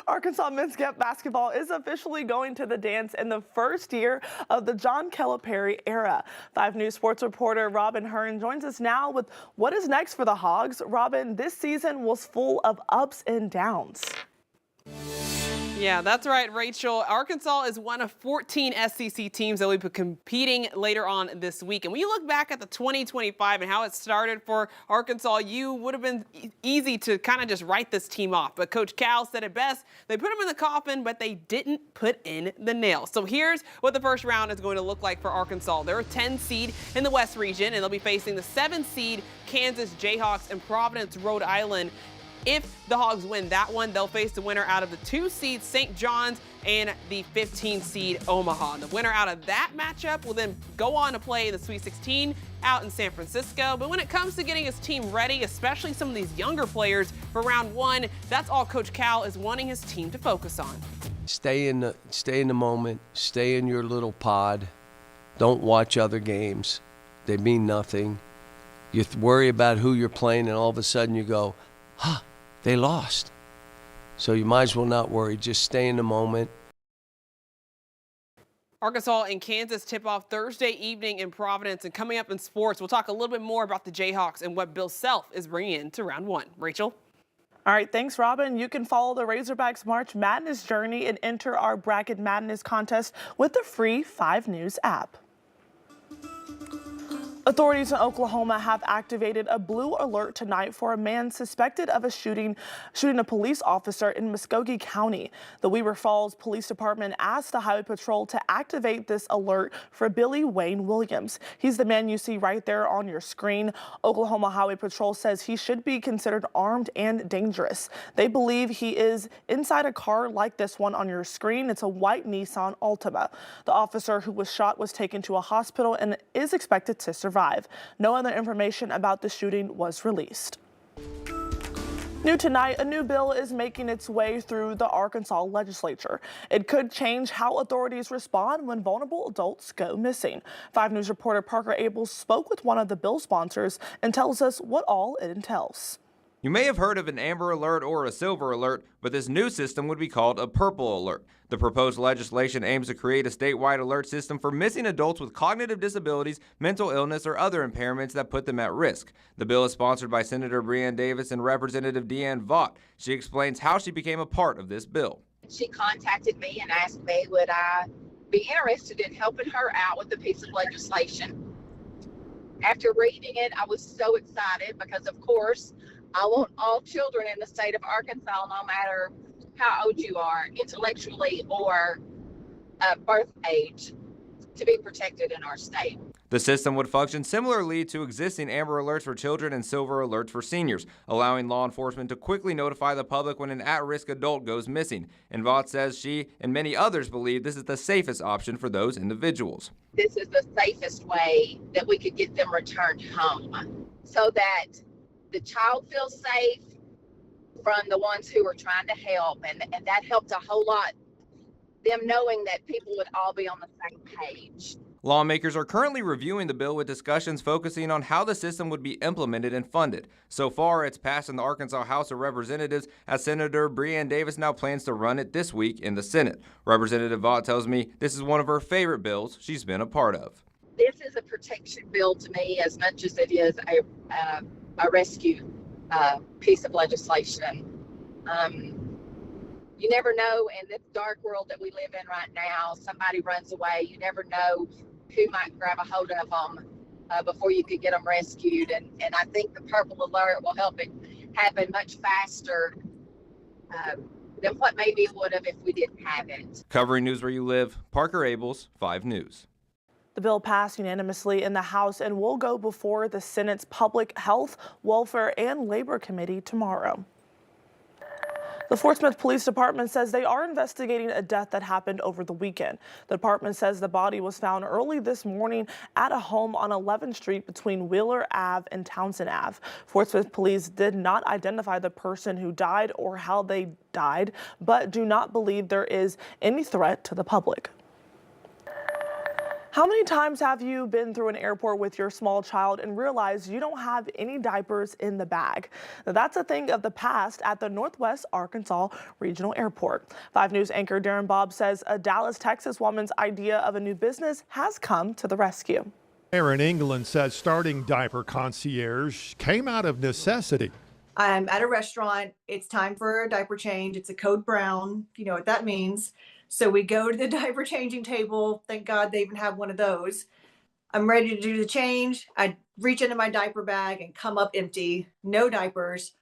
Arkansas men's basketball is officially going to the dance in the first year of the John Calipari era. 5 News sports reporter Robin Hearn joins us now with what is next for the Hogs. Robin, this season was full of ups and downs. Yeah, that's right, Rachel. Arkansas is one of 14 SEC teams that will be competing later on this week. And when you look back at the 2025 and how it started for Arkansas, you would have been easy to kind of just write this team off. But Coach Cal said it best. They put them in the coffin, but they didn't put in the nail. So here's what the first round is going to look like for Arkansas. They're a 10 seed in the West region, and they'll be facing the 7 seed Kansas Jayhawks in Providence, Rhode Island. If the Hogs win that one, they'll face the winner out of the 2 seeds St. John's and the 15 seed Omaha. And the winner out of that matchup will then go on to play the Sweet 16 out in San Francisco. But when it comes to getting his team ready, especially some of these younger players for round 1, that's all Coach Cal is wanting his team to focus on. Stay in the moment. Stay in your little pod. Don't watch other games. They mean nothing. You worry about who you're playing, and all of a sudden you go, huh, they lost. So you might as well not worry. Just stay in the moment. Arkansas and Kansas tip off Thursday evening in Providence. And coming up in sports, we'll talk a little bit more about the Jayhawks and what Bill Self is bringing into round 1. Rachel? All right, thanks, Robin. You can follow the Razorbacks March Madness journey and enter our Bracket Madness contest with the free 5 News app. Authorities in Oklahoma have activated a blue alert tonight for a man suspected of shooting a police officer in Muskogee County. The Weber Falls Police Department asked the Highway Patrol to activate this alert for Billy Wayne Williams. He's the man you see right there on your screen. Oklahoma Highway Patrol says he should be considered armed and dangerous. They believe he is inside a car like this one on your screen. It's a white Nissan Altima. The officer who was shot was taken to a hospital and is expected to survive. No other information about the shooting was released. New tonight, a new bill is making its way through the Arkansas legislature. It could change how authorities respond when vulnerable adults go missing. 5 News reporter Parker Abels spoke with one of the bill sponsors and tells us what all it entails. You may have heard of an Amber Alert or a Silver Alert, but this new system would be called a Purple Alert. The proposed legislation aims to create a statewide alert system for missing adults with cognitive disabilities, mental illness, or other impairments that put them at risk. The bill is sponsored by Senator Breanne Davis and Representative Deanne Vaught. She explains how she became a part of this bill. She contacted me and asked me would I be interested in helping her out with the piece of legislation. After reading it, I was so excited because, of course, I want all children in the state of Arkansas, no matter how old you are, intellectually or birth age, to be protected in our state. The system would function similarly to existing Amber Alerts for children and Silver Alerts for seniors, allowing law enforcement to quickly notify the public when an at-risk adult goes missing. And Vaught says she and many others believe this is the safest option for those individuals. This is the safest way that we could get them returned home so that the child feels safe from the ones who are trying to help. And that helped a whole lot, them knowing that people would all be on the same page. Lawmakers are currently reviewing the bill with discussions focusing on how the system would be implemented and funded. So far, it's passed in the Arkansas House of Representatives, as Senator Breanne Davis now plans to run it this week in the Senate. Representative Vaught tells me this is one of her favorite bills she's been a part of. This is a protection bill to me as much as it is a rescue piece of legislation. You never know, in this dark world that we live in right now, somebody runs away. You never know who might grab a hold of them before you could get them rescued. And I think the Purple Alert will help it happen much faster than what maybe it would have if we didn't have it. Covering news where you live, Parker Abels, 5 News. The bill passed unanimously in the House and will go before the Senate's Public Health, Welfare, and Labor Committee tomorrow. The Fort Smith Police Department says they are investigating a death that happened over the weekend. The department says the body was found early this morning at a home on 11th Street between Wheeler Ave and Townsend Ave. Fort Smith police did not identify the person who died or how they died, but do not believe there is any threat to the public. How many times have you been through an airport with your small child and realized you don't have any diapers in the bag? Now, that's a thing of the past at the Northwest Arkansas Regional Airport. 5 News anchor Darren Bobb says a Dallas, Texas woman's idea of a new business has come to the rescue. Aaron England says starting Diaper Concierge came out of necessity. I'm at a restaurant. It's time for a diaper change. It's a code brown. You know what that means. So we go to the diaper changing table. Thank God they even have one of those. I'm ready to do the change. I reach into my diaper bag and come up empty, no diapers.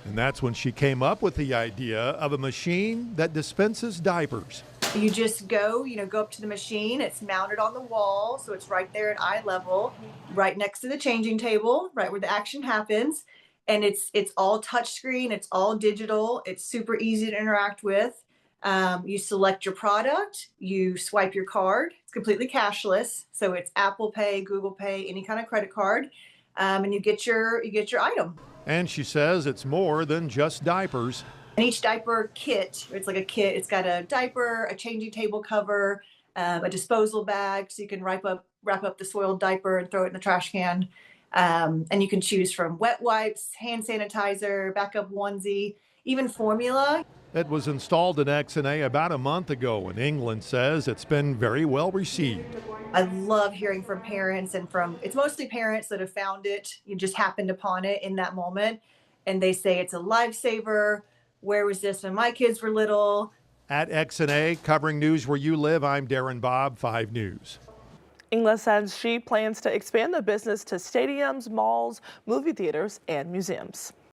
And that's when she came up with the idea of a machine that dispenses diapers. You just go up to the machine. It's mounted on the wall. So it's right there at eye level, right next to the changing table, right where the action happens. And it's all touchscreen. It's all digital. It's super easy to interact with. You select your product, you swipe your card. It's completely cashless, so it's Apple Pay, Google Pay, any kind of credit card, and you get your item. And she says it's more than just diapers. And each diaper kit, it's like a kit. It's got a diaper, a changing table cover, a disposal bag, so you can wrap up the soiled diaper and throw it in the trash can. And you can choose from wet wipes, hand sanitizer, backup onesie, even formula. It was installed in XNA about a month ago, and England says it's been very well received. I love hearing from parents, and it's mostly parents that have found it. You just happened upon it in that moment, and they say it's a lifesaver. Where was this when my kids were little? At XNA, covering news where you live, I'm Darren Bobb, 5 News. Ingla says she plans to expand the business to stadiums, malls, movie theaters, and museums.